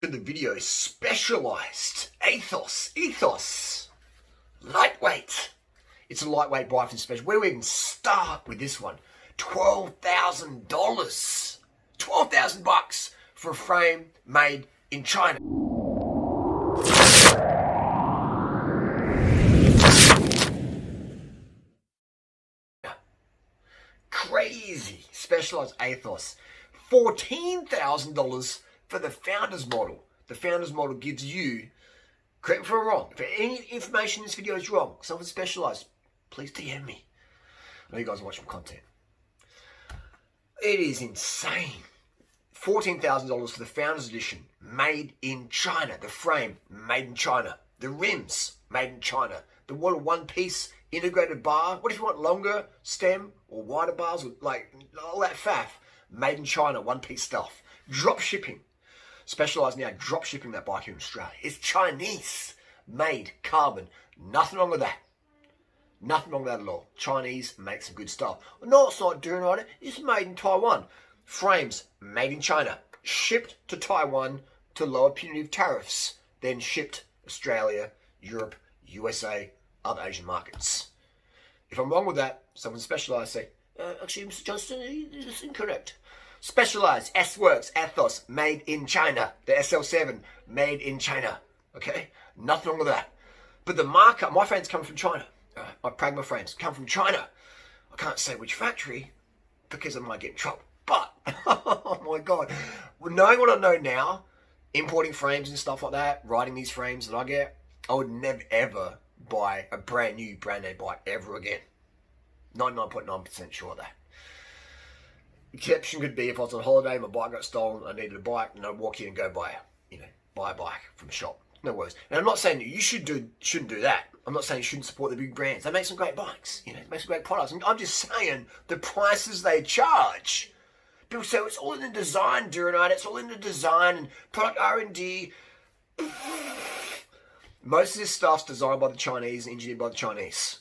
The video is Specialized Aethos. Ethos. Lightweight. It's a lightweight bike from Special. Where do we even start with this one? $12,000. $12,000 for a frame made in China. Crazy. Specialized Aethos. $14,000 for the Founders model. The Founders model gives you, correct me if I'm wrong, if any information in this video is wrong, something specialized, please DM me. I know you guys are watching content. It is insane. $14,000 for the Founders Edition, made in China. The frame, made in China. The rims, made in China. The one-piece integrated bar. What if you want longer stem or wider bars with like all that faff? Made in China, one-piece stuff. Drop shipping. Specialized now drop shipping that bike here in Australia. It's Chinese made carbon. Nothing wrong with that. Nothing wrong with that at all. Chinese make some good stuff. No, it's not doing right. It's made in Taiwan. Frames made in China. Shipped to Taiwan to lower punitive tariffs. Then shipped Australia, Europe, USA, other Asian markets. If I'm wrong with that, someone Specialized say, actually, Mr. Johnston, it's incorrect. Specialized S-Works Athos, made in China. The SL7, made in China. Okay? Nothing wrong with that. But the marker, my frames come from China. My Pragma frames come from China. I can't say which factory because I might get in trouble. But, oh my God. Knowing what I know now, importing frames and stuff like that, writing these frames that I get, I would never ever buy a brand new brand name bike ever again. 99.9% sure of that. Exception could be if I was on holiday, my bike got stolen, I needed a bike, and I'd walk in and go buy a bike from a shop. No worries. And I'm not saying that you shouldn't do that. I'm not saying you shouldn't support the big brands. They make some great bikes, they make some great products. I'm just saying the prices they charge. People say it's all in the design, Duranite. It's all in the design and product R&D. Most of this stuff's designed by the Chinese and engineered by the Chinese.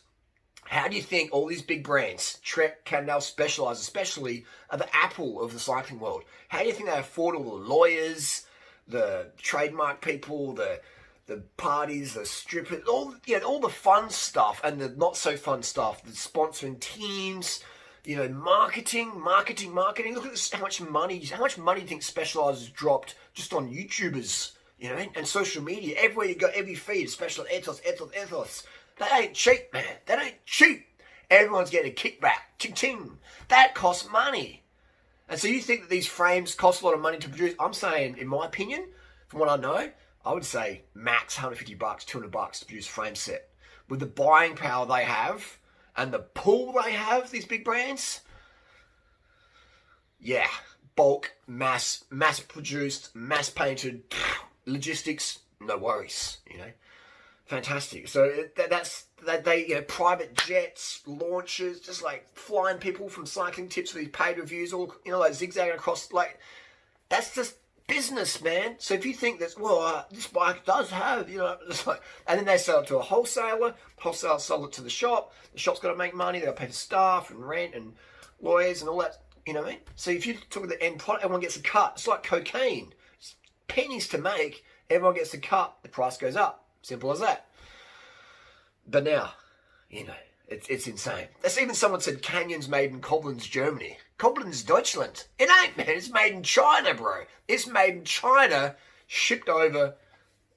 How do you think all these big brands, Trek, Cannondale, Specialized especially, are the Apple of the cycling world? How do you think they afford all the lawyers, the trademark people, the parties, the strippers, all the fun stuff and the not so fun stuff, the sponsoring teams, marketing. Look at this, how much money do you think Specialized has dropped just on YouTubers, and social media? Everywhere you go, every feed, Specialized Ethos. That ain't cheap, man. That ain't cheap. Everyone's getting a kickback. Ting-ting. That costs money. And so you think that these frames cost a lot of money to produce? I'm saying, in my opinion, from what I know, I would say max $150, $200 to produce a frame set. With the buying power they have and the pull they have, these big brands, yeah, bulk, mass produced, mass painted, logistics, no worries, Fantastic. So that's private jets, launches, just like flying people from cycling tips for these paid reviews, all like zigzagging across, like that's just business, man. So if you think that, this bike does have, just like, and then they sell it to a wholesaler sell it to the shop's got to make money, they'll pay for staff and rent and lawyers and all that, what I mean? So if you talk about the end product, everyone gets a cut. It's like cocaine. It's pennies to make, everyone gets a cut, the price goes up. Simple as that. But now, it's insane. That's even someone said Canyon's made in Koblenz, Germany. Koblenz, Deutschland. It ain't, man. It's made in China, bro. It's made in China, shipped over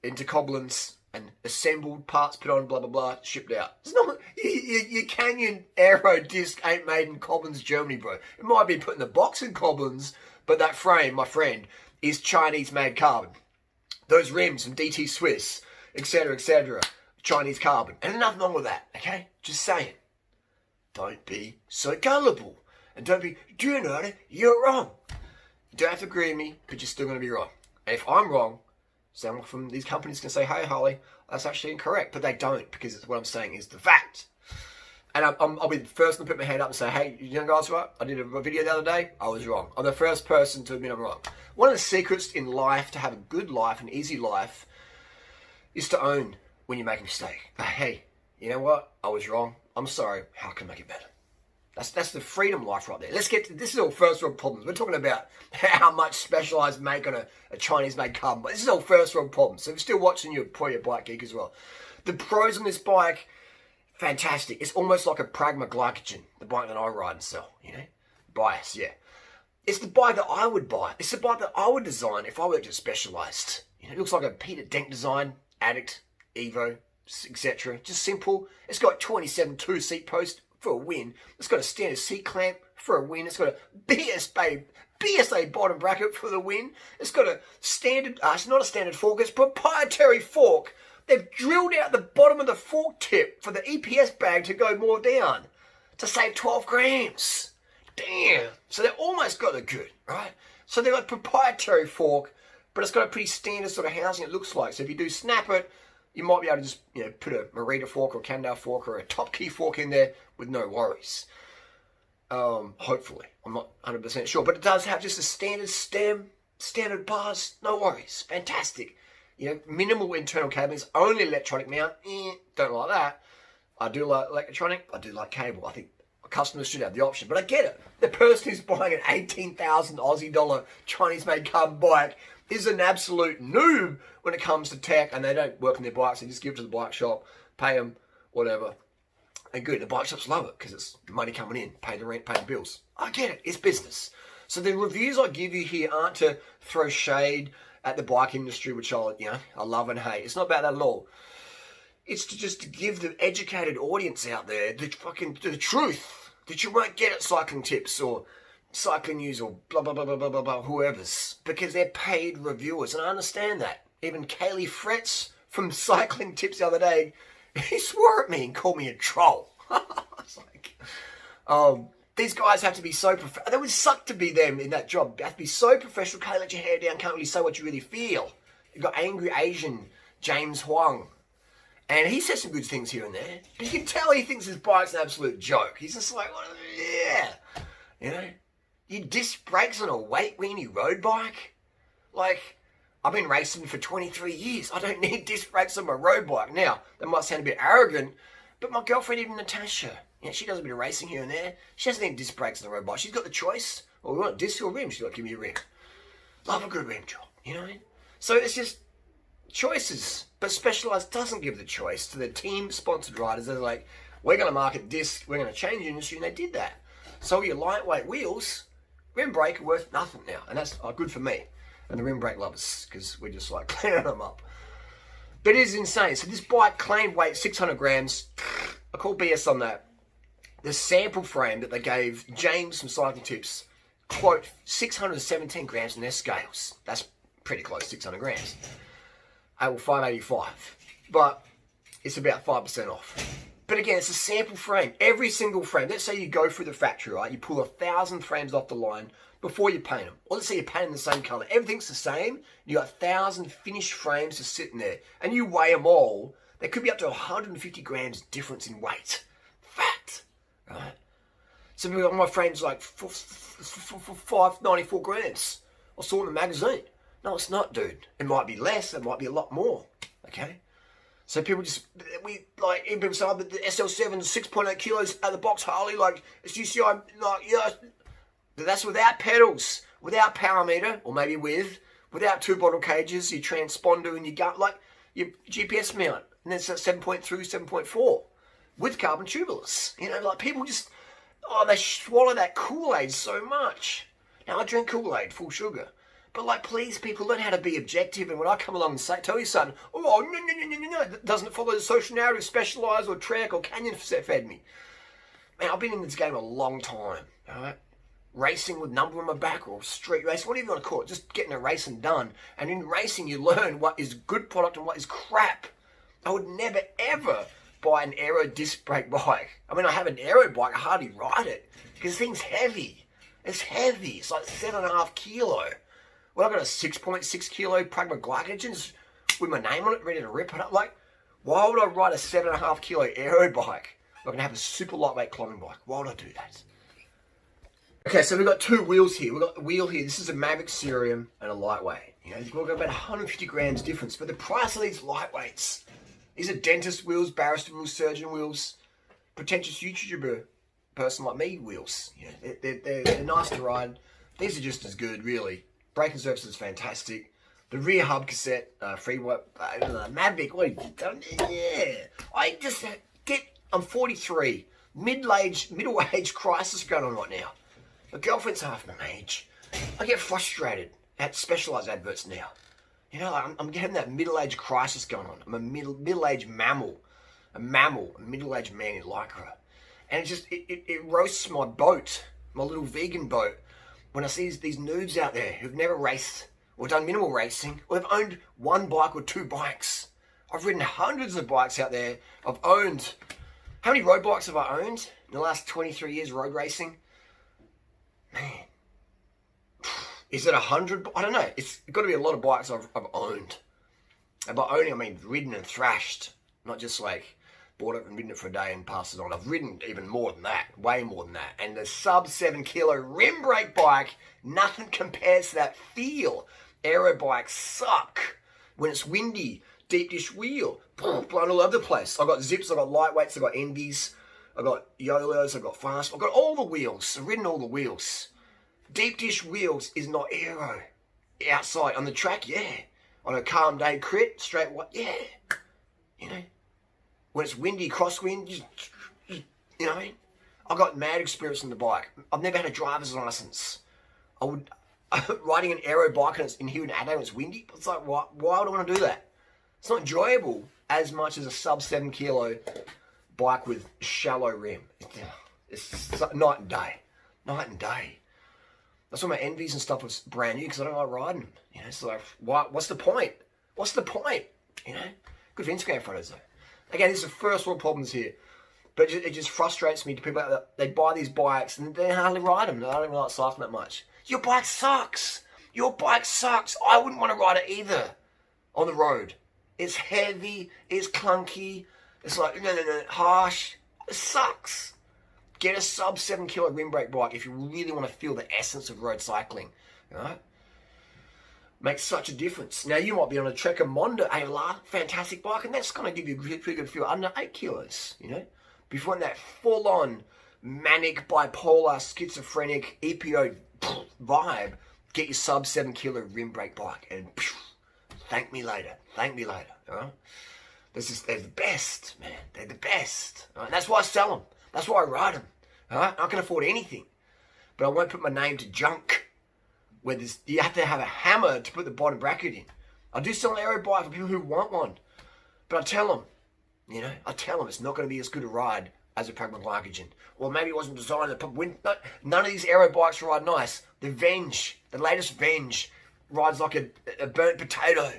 into Koblenz and assembled, parts put on, blah, blah, blah, shipped out. It's not, your Canyon Aero disc ain't made in Koblenz, Germany, bro. It might be put in the box in Koblenz, but that frame, my friend, is Chinese-made carbon. Those rims from DT Swiss, etc., Chinese carbon. And there's nothing wrong with that, okay? Just saying. Don't be so gullible. And don't be, you're wrong. You don't have to agree with me, but you're still going to be wrong. And if I'm wrong, someone from these companies can say, hey, Holly, that's actually incorrect. But they don't, because it's what I'm saying is the fact. And I'll be the first one to put my hand up and say, hey, guys, what? I did a video the other day. I was wrong. I'm the first person to admit I'm wrong. One of the secrets in life, to have a good life, an easy life, is to own when you make a mistake. Hey, you know what? I was wrong. I'm sorry. How can I make it better? That's the freedom life right there. Let's get to, this is all first world problems. We're talking about how much Specialized make on a Chinese-made carbon, but this is all first world problems. So if you're still watching, you're probably a bike geek as well. The pros on this bike, fantastic. It's almost like a Pragma Glycogen, the bike that I ride and sell, you know? Bias, yeah. It's the bike that I would buy. It's the bike that I would design if I worked at Specialized. You know, it looks like a Peter Denk design, Addict, Evo, etc. Just simple. It's got 27 two-seat post for a win. It's got a standard seat clamp for a win. It's got a BSA bottom bracket for the win. It's got a standard, it's not a standard fork, it's a proprietary fork. They've drilled out the bottom of the fork tip for the EPS bag to go more down to save 12 grams. Damn. So they almost got it good, right? So they've got proprietary fork, but it's got a pretty standard sort of housing it looks like. So if you do snap it, you might be able to just, you know, put a Merida fork or a Cannondale fork or a top key fork in there with no worries. Hopefully. I'm not 100% sure. But it does have just a standard stem, standard bars, no worries. Fantastic. You know, minimal internal cabinets, only electronic mount. Don't like that. I do like electronic. I do like cable. I think customers should have the option. But I get it. The person who's buying an 18,000 Aussie dollar Chinese-made carbon bike is an absolute noob when it comes to tech, and they don't work on their bikes. They just give it to the bike shop, pay them, whatever. And good, the bike shops love it because it's money coming in, pay the rent, pay the bills. I get it, it's business. So the reviews I give you here aren't to throw shade at the bike industry, which I love and hate. It's not about that at all. It's to give the educated audience out there the truth that you won't get at Cycling Tips or Cycling News or blah, blah, blah, blah, blah, blah, blah, whoever's, because they're paid reviewers, and I understand that. Even Kaylee Fretz from Cycling Tips the other day, he swore at me and called me a troll. I was like, these guys have to be so professional. That would suck to be them in that job. They have to be so professional, can't let your hair down, can't really say what you really feel. You've got angry Asian James Huang, and he says some good things here and there, but you can tell he thinks his bike's an absolute joke. He's just like, yeah, you know? You disc brakes on a weight weenie road bike? Like, I've been racing for 23 years. I don't need disc brakes on my road bike. Now, that might sound a bit arrogant, but my girlfriend, even Natasha, you know, she does a bit of racing here and there. She doesn't need disc brakes on the road bike. She's got the choice. Well, we want disc or rim. She's like, give me a rim. Love a good rim job, you know what I mean? So it's just choices. But Specialized doesn't give the choice to the team-sponsored riders. They're like, we're going to market disc, we're going to change the industry, and they did that. So your lightweight wheels, rim brake are worth nothing now, and that's good for me and the rim brake lovers, because we're just like cleaning them up. But it is insane. So this bike claimed weight 600 grams. I call BS on that. The sample frame that they gave James from Cycling Tips, quote, 617 grams in their scales. That's pretty close, 600 grams. Well, 585. But it's about 5% off. But again, it's a sample frame. Every single frame. Let's say you go through the factory, right? You pull 1,000 frames off the line before you paint them. Or let's say you paint them the same color. Everything's the same. You got 1,000 finished frames just sitting there. And you weigh them all. There could be up to 150 grams difference in weight. Fact. Right? So my frame's like 594 grams. I saw it in the magazine. No, it's not, dude. It might be less. It might be a lot more. Okay? So people people say, oh, the SL7 is 6.8 kilos at the box Harley, like, it's UCI, like, yeah. But that's without pedals, without power meter, or maybe without two bottle cages, your transponder and your gut, like, your GPS mount, and then it's 7.3, 7.4, with carbon tubulars. You know, like, people just, they swallow that Kool-Aid so much. Now, I drink Kool-Aid, full sugar. But, like, please, people, learn how to be objective. And when I come along and tell you something, no, that doesn't follow the social narrative, Specialized or Trek or Canyon fed me. Man, I've been in this game a long time, all right? Racing with number on my back or street racing, whatever you want to call it, just getting a racing done. And in racing, you learn what is good product and what is crap. I would never, ever buy an aero disc brake bike. I mean, I have an aero bike, I hardly ride it because the thing's heavy. It's heavy. It's like 7.5 kilo. Well, I've got a 6.6 kilo Pragma Glycogen with my name on it, ready to rip it up. Like, why would I ride a 7.5 kilo aero bike? I can have a super lightweight climbing bike. Why would I do that? Okay, so we've got two wheels here. We've got the wheel here. This is a Mavic Cerium and a lightweight. You know, we've got about 150 grams difference. But the price of these lightweights, these are dentist wheels, barrister wheels, surgeon wheels, pretentious YouTuber person like me wheels. You know, they're nice to ride. These are just as good, really. Braking surface is fantastic. The rear hub cassette, freeway, Mavic, what have you done? Yeah. I'm 43. Middle age crisis going on right now. My girlfriend's half my age. I get frustrated at Specialized adverts now. You know, I'm getting that middle-age crisis going on. I'm a middle-aged mammal. A middle-aged man in Lycra. And it roasts my boat, my little vegan boat, when I see these noobs out there who've never raced or done minimal racing, or have owned one bike or two bikes. I've ridden hundreds of bikes out there. I've owned... How many road bikes have I owned in the last 23 years road racing? Man. Is it 100? I don't know. It's got to be a lot of bikes I've owned. And by owning, I mean ridden and thrashed. Not just like bought it and ridden it for a day and passed it on. I've ridden even more than that. Way more than that. And the sub 7 kilo rim brake bike, nothing compares to that feel. Aero bikes suck. When it's windy, deep dish wheel, blown all over the place. I've got zips, I've got lightweights, I've got envies, I've got YOLOs, I've got fast. I've got all the wheels. I've ridden all the wheels. Deep dish wheels is not aero. Outside, on the track, yeah. On a calm day crit, straight white, yeah. You know, when it's windy, crosswind, you know what I mean? I've got mad experience on the bike. I've never had a driver's license. Riding an aero bike and it's in here in Adelaide when it's windy, it's like, why would I want to do that? It's not enjoyable as much as a sub 7 kilo bike with shallow rim. It's night and day. Night and day. That's why my envies and stuff was brand new, because I don't like riding them. You know, so like, what's the point? What's the point? You know? Good for Instagram photos, though. Again, this is the first world problems here. But it just frustrates me to people out there. They buy these bikes and they hardly ride them. I don't even like cycling that much. Your bike sucks. Your bike sucks. I wouldn't want to ride it either on the road. It's heavy. It's clunky. It's like, no, harsh. It sucks. Get a sub 7 kilo rim brake bike if you really want to feel the essence of road cycling. Right? Makes such a difference. Now, you might be on a Trekker Monda ALR, fantastic bike, and that's going to give you a pretty good feel under 8 kilos, you know? Before that full-on manic, bipolar, schizophrenic, EPO vibe, get your sub 7 kilo rim brake bike and thank me later. Thank me later. All right? They're the best, man. They're the best. All right? That's why I sell them. That's why I ride them. All right? I can afford anything. But I won't put my name to junk where you have to have a hammer to put the bottom bracket in. I do sell an aero bike for people who want one. But I tell them, you know, it's not going to be as good a ride as a Pragma Glycogen. Or maybe it wasn't designed to put none of these aero bikes ride nice. The Venge, the latest Venge, rides like a burnt potato.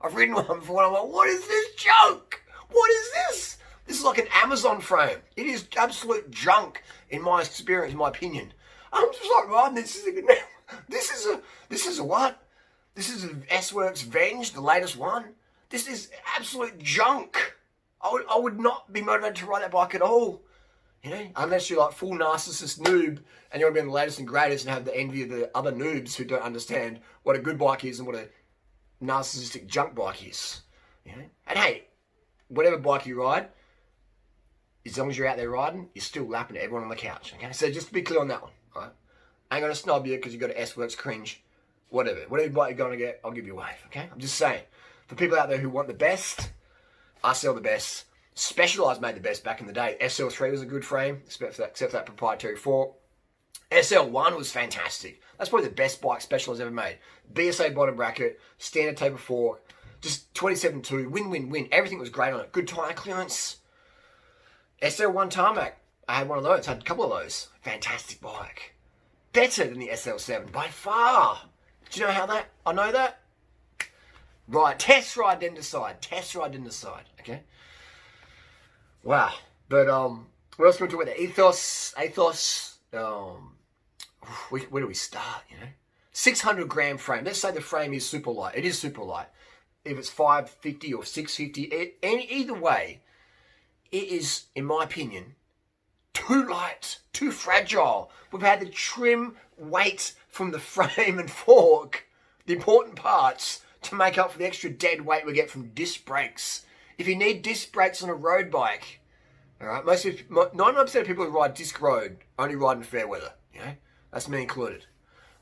I've ridden one before and I'm like, what is this junk? What is this? This is like an Amazon frame. It is absolute junk in my experience, in my opinion. I'm just like riding this. This is a what? This is an S-Works Venge, the latest one. This is absolute junk. I would not be motivated to ride that bike at all. You know, unless you're like full narcissist noob and you want to be on the latest and greatest and have the envy of the other noobs who don't understand what a good bike is and what a narcissistic junk bike is. You know? And hey, whatever bike you ride, as long as you're out there riding, you're still lapping at everyone on the couch. Okay, so just to be clear on that one, right? I ain't gonna snob you because you got an S-Works cringe. Whatever bike you're gonna get, I'll give you a wave. Okay, I'm just saying. For people out there who want the best, I sell the best. Specialized made the best back in the day. SL3 was a good frame, except for that proprietary fork. SL1 was fantastic. That's probably the best bike Specialized ever made. BSA bottom bracket, standard taper fork, just 27.2, win. Everything was great on it. Good tire clearance. SL1 tarmac. I had one of those. I had a couple of those. Fantastic bike. Better than the SL7 by far. Do you know how that? I know that. Right, test ride then decide. Okay. Wow. But what else can we talk about? The Aethos. Where do we start? You know, 600 gram frame. Let's say the frame is super light. It is super light. If it's 550 or 650, either way, it is, in my opinion, too light, too fragile. We've had to trim weight from the frame and fork, the important parts, to make up for the extra dead weight we get from disc brakes. If you need disc brakes on a road bike, All right, 99% of people who ride disc road only ride in fair weather. You know, that's me included.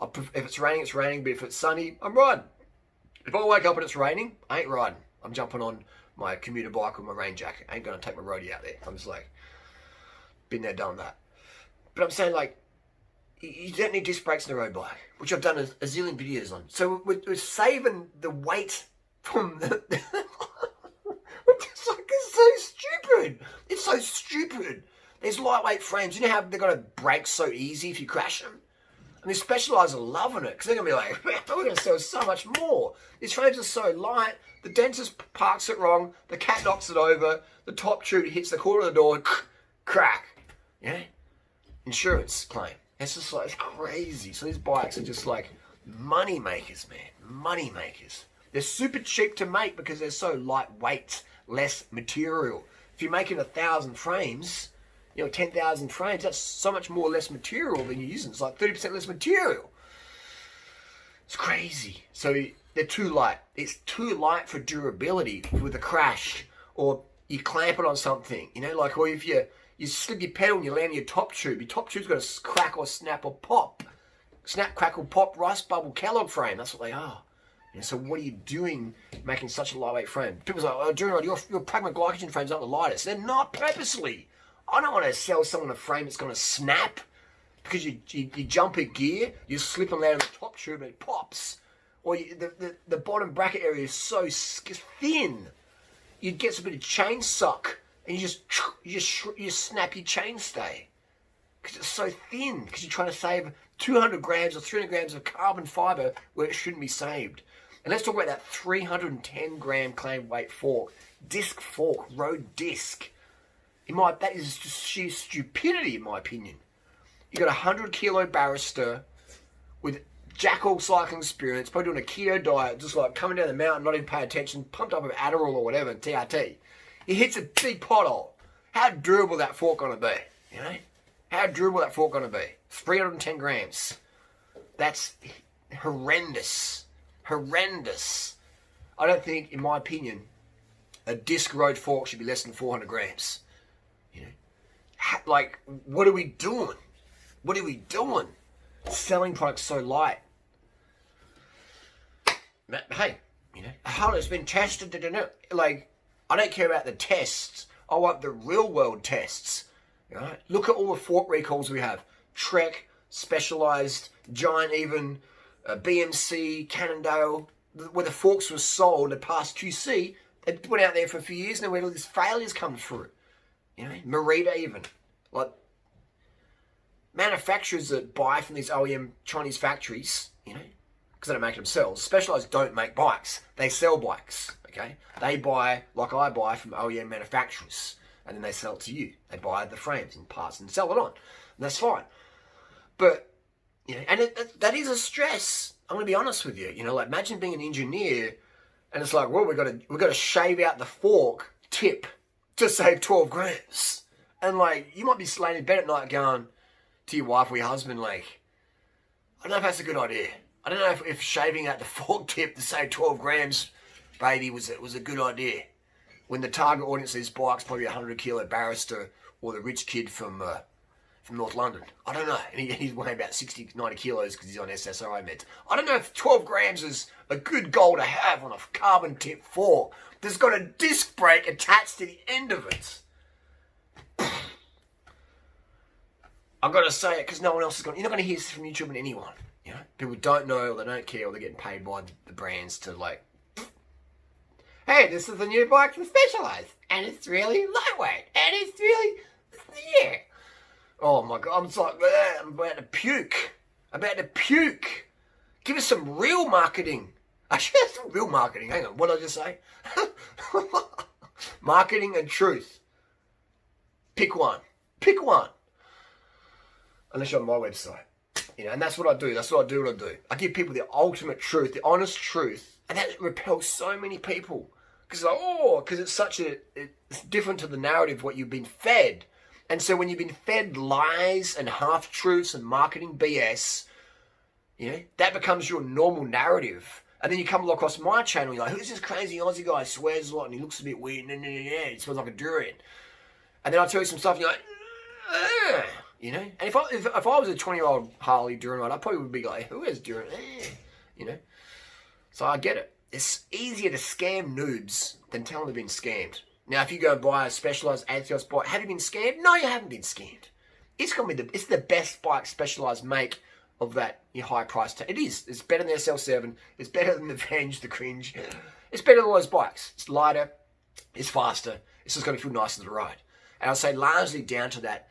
If it's raining, it's raining. But if it's sunny, I'm riding. If I wake up and it's raining, I ain't riding. I'm jumping on my commuter bike with my rain jacket. I ain't gonna take my roadie out there. I'm just like, been there, done that. But I'm saying, like, you don't need disc brakes in a road bike, which I've done a zillion videos on. So we're saving the weight from the... It's so stupid. It's so stupid. There's lightweight frames. You know how they're going to break so easy if you crash them? And the Specialized are loving it because they're going to be like, man, we're going to sell so much more. These frames are so light. The dentist parks it wrong. The cat knocks it over. The top tube hits the corner of the door. Crack. Yeah? Insurance claim. It's just like, it's crazy. So these bikes are just like money makers, man. Money makers. They're super cheap to make because they're so lightweight, less material. If you're making 1,000 frames, 10,000 frames, that's so much more less material than you're using. It's like 30% less material. It's crazy. So they're too light. It's too light for durability with a crash, or you clamp it on something, or if you slip your pedal and you land on your top tube's got to crack or snap or pop. Snap, crackle, pop, rust, bubble, Kellogg frame. That's what they are. So what are you doing making such a lightweight frame? People say, oh, Durand, your pragma glycogen frames aren't the lightest. They're not purposely. I don't want to sell someone a frame that's going to snap because you jump a gear, you slip and land on the top tube and it pops. Or the bottom bracket area is so thin, you get a bit of chain suck and you snap your chainstay because it's so thin, because you're trying to save 200 grams or 300 grams of carbon fiber where it shouldn't be saved. And let's talk about that 310 gram claim weight fork, disc fork, road disc. That is just sheer stupidity in my opinion. You got a 100 kilo barrister with jackal cycling experience, probably doing a keto diet, just like coming down the mountain, not even paying attention, pumped up with Adderall or whatever, TRT. He hits a big pothole. How durable that fork gonna be? How durable that fork gonna be? 310 grams. That's horrendous. Horrendous. I don't think, in my opinion, a disc road fork should be less than 400 grams. Like, what are we doing? What are we doing? Selling products so light. Hey, how it's been tested. Like, I don't care about the tests. I want the real world tests. Look at all the fork recalls we have. Trek, Specialized, Giant even, BMC, Cannondale, where the forks were sold and passed QC, they went out there for a few years and then where all these failures come through. Merida even. Like, manufacturers that buy from these OEM Chinese factories, because they don't make it themselves. Specialized don't make bikes. They sell bikes, okay? They buy, like I buy, from OEM manufacturers. And then they sell it to you. They buy the frames and parts and sell it on. And that's fine. But, and that is a stress. I'm going to be honest with you. Like, imagine being an engineer and it's like, well, we've got to shave out the fork tip to save 12 grams. And, like, you might be laying in bed at night going to your wife or your husband, like, I don't know if that's a good idea. I don't know if shaving out the fork tip to save 12 grams, baby, was a good idea. When the target audience of this bike's probably a 100 kilo barrister or the rich kid from North London. I don't know. And he's weighing about 60, 90 kilos because he's on SSRI meds. I don't know if 12 grams is a good goal to have on a carbon tip fork that's got a disc brake attached to the end of it. I've got to say it because no one else is going. You're not going to hear this from YouTube and anyone. People don't know or they don't care or they're getting paid by the brands to like. Hey, this is the new bike from Specialized, and it's really lightweight, and it's really, yeah. Oh my God, I'm just like, I'm about to puke. Give us some real marketing. Actually, that's some real marketing. Hang on, what did I just say? Marketing and truth. Pick one. Unless you're on my website. And that's what I do. I give people the ultimate truth, the honest truth, and that repels so many people. Because it's different to the narrative what you've been fed. And so when you've been fed lies and half-truths and marketing BS, that becomes your normal narrative. And then you come across my channel, you're like, who's this crazy Aussie guy? Swears a lot and he looks a bit weird. He smells like a durian. And then I tell you some stuff and you're like, ugh, you know? And if I was a 20-year-old Harley Duran rider, I probably would be like, who is Duran? You know? So I get it. It's easier to scam noobs than tell them they've been scammed. Now, if you go and buy a Specialized Aethos bike, have you been scammed? No, you haven't been scammed. It's the best bike Specialized make of that high price tag. It is. It's better than the SL7. It's better than the Venge, the Cringe. It's better than all those bikes. It's lighter. It's faster. It's just going to feel nicer to ride. And I'll say largely down to that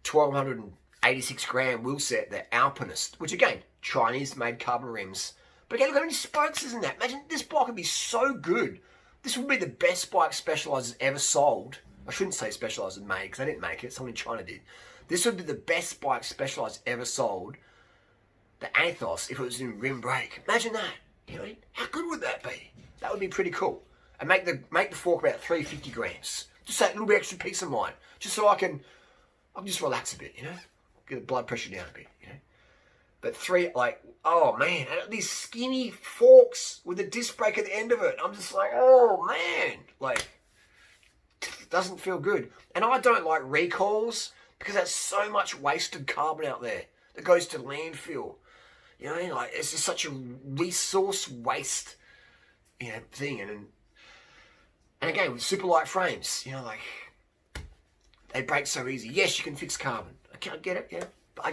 1,286 gram wheel set, the Alpinist, which again, Chinese-made carbon rims. But again, look how many spokes is in that. Imagine this bike would be so good. This would be the best bike Specialized has ever sold. I shouldn't say Specialized has made because I didn't make it. Someone in China did. This would be the best bike Specialized ever sold. The Aethos, if it was in rim brake. Imagine that. You know, how good would that be? That would be pretty cool. And make the fork about 350 grams. Just that little bit extra peace of mind. Just so I can just relax a bit, you know? Get the blood pressure down a bit, you know? But oh man, and these skinny forks with a disc brake at the end of it. I'm just like, oh man. Like, it doesn't feel good. And I don't like recalls because there's so much wasted carbon out there that goes to landfill. You know, like, it's just such a resource waste, thing. And again, with super light frames, like, they break so easy. Yes, you can fix carbon. I get it, yeah. But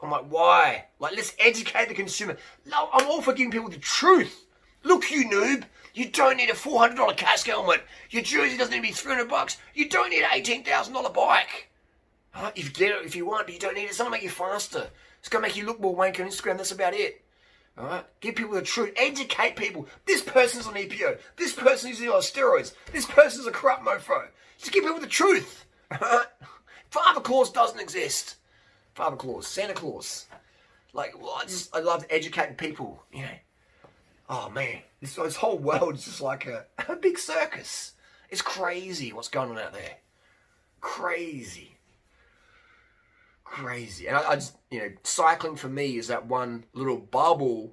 I'm like, why? Like, let's educate the consumer. No, I'm all for giving people the truth. Look, you noob, you don't need a $400 cask helmet. Your jersey doesn't need to be $300. You don't need an $18,000 bike. Right? You get it if you want, but you don't need it. It's not going to make you faster. It's going to make you look more wank on Instagram. That's about it. All right? Give people the truth. Educate people. This person's on EPO. This person's using steroids. This person's a corrupt mofo. Just give people the truth. All right? Father Claus doesn't exist. Father Claus. Santa Claus. Like, well, I love educating people, Oh, man. This whole world is just like a big circus. It's crazy what's going on out there. Crazy. And I just, cycling for me is that one little bubble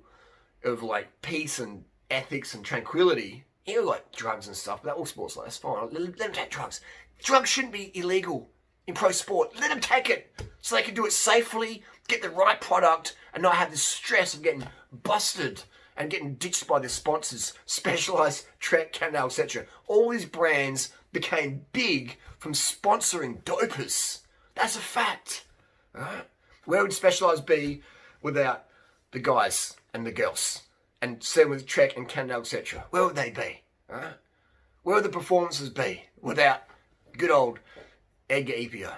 of, like, peace and ethics and tranquility. Like drugs and stuff, but all sports, like, that's fine. Let them take drugs. Drugs shouldn't be illegal in pro sport. Let them take it so they can do it safely, get the right product, and not have the stress of getting busted and getting ditched by their sponsors, Specialized, Trek, Canada, etc. All these brands became big from sponsoring dopers. That's a fact. Right? Where would Specialized be without the guys and the girls? And same with Trek and Canada, etc. Where would they be? Right? Where would the performances be without good old Edgar EPO?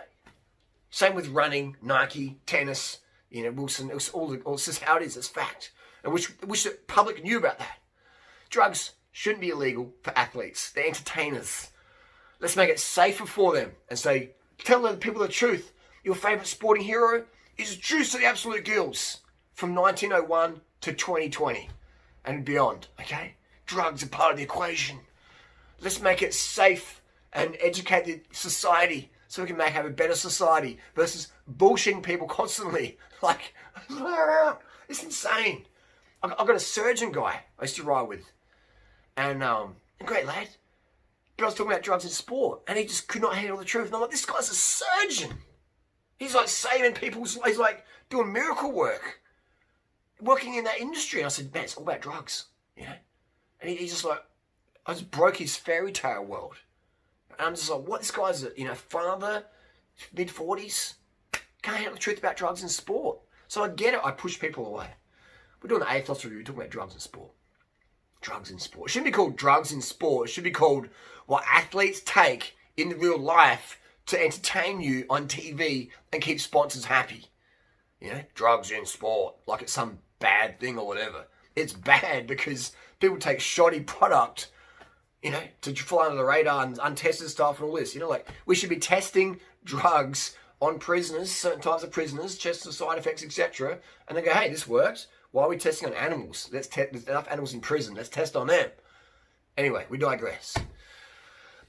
Same with running, Nike, tennis, Wilson. It's just how it is. It's fact. And wish the public knew about that. Drugs shouldn't be illegal for athletes. They're entertainers. Let's make it safer for them and say, tell the people the truth. Your favourite sporting hero is Juice to the Absolute Gills from 1901 to 2020 and beyond, okay? Drugs are part of the equation. Let's make it safe and educate the society so we can have a better society versus bullshitting people constantly. Like, it's insane. I've got a surgeon guy I used to ride with, and a great lad, but I was talking about drugs in sport, and he just could not handle the truth. And I'm like, this guy's a surgeon. He's like saving people's, he's like doing miracle work, working in that industry. And I said, man, it's all about drugs, And he's just like, I just broke his fairy tale world. And I'm just like, what? This guy's a, father, mid-40s, can't handle the truth about drugs in sport. So I get it. I push people away. We're doing the Aethos review. We're talking about drugs in sport. Drugs in sport. It shouldn't be called drugs in sport. It should be called what athletes take in real life to entertain you on TV and keep sponsors happy. Drugs in sport. Like it's some bad thing or whatever. It's bad because people take shoddy product, to fly under the radar and untested stuff and all this. Like we should be testing drugs on prisoners, certain types of prisoners, test the side effects, etc. And then go, hey, this works. Why are we testing on animals? There's enough animals in prison. Let's test on them. Anyway, we digress.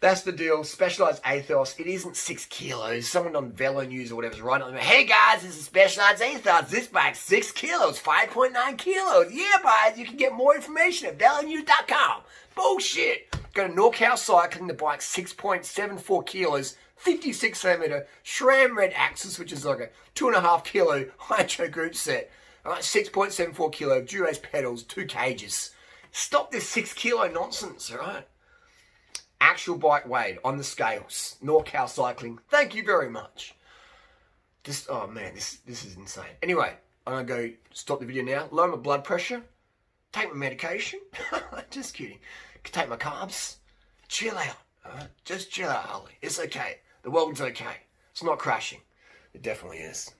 That's the deal. Specialized Aethos. It isn't 6 kilos. Someone on Velo News or whatever is writing on there. Hey guys, this is Specialized Aethos. This bike's 6 kilos, 5.9 kilos. Yeah, guys, you can get more information at velonews.com. Bullshit. Go to NorCal Cycling. The bike's 6.74 kilos, 56 centimeter SRAM red axis, which is like a 2.5 kilo hydro group set. All right, 6.74 kilo Durace pedals, 2 cages. Stop this 6 kilo nonsense, all right? Actual bike weight on the scales. NorCal Cycling, thank you very much. Oh man, this is insane. Anyway, I'm gonna go stop the video now. Lower my blood pressure. Take my medication. Just kidding. Take my carbs. Chill out. All right? Just chill out, Harley. It's okay. The world's okay. It's not crashing. It definitely is.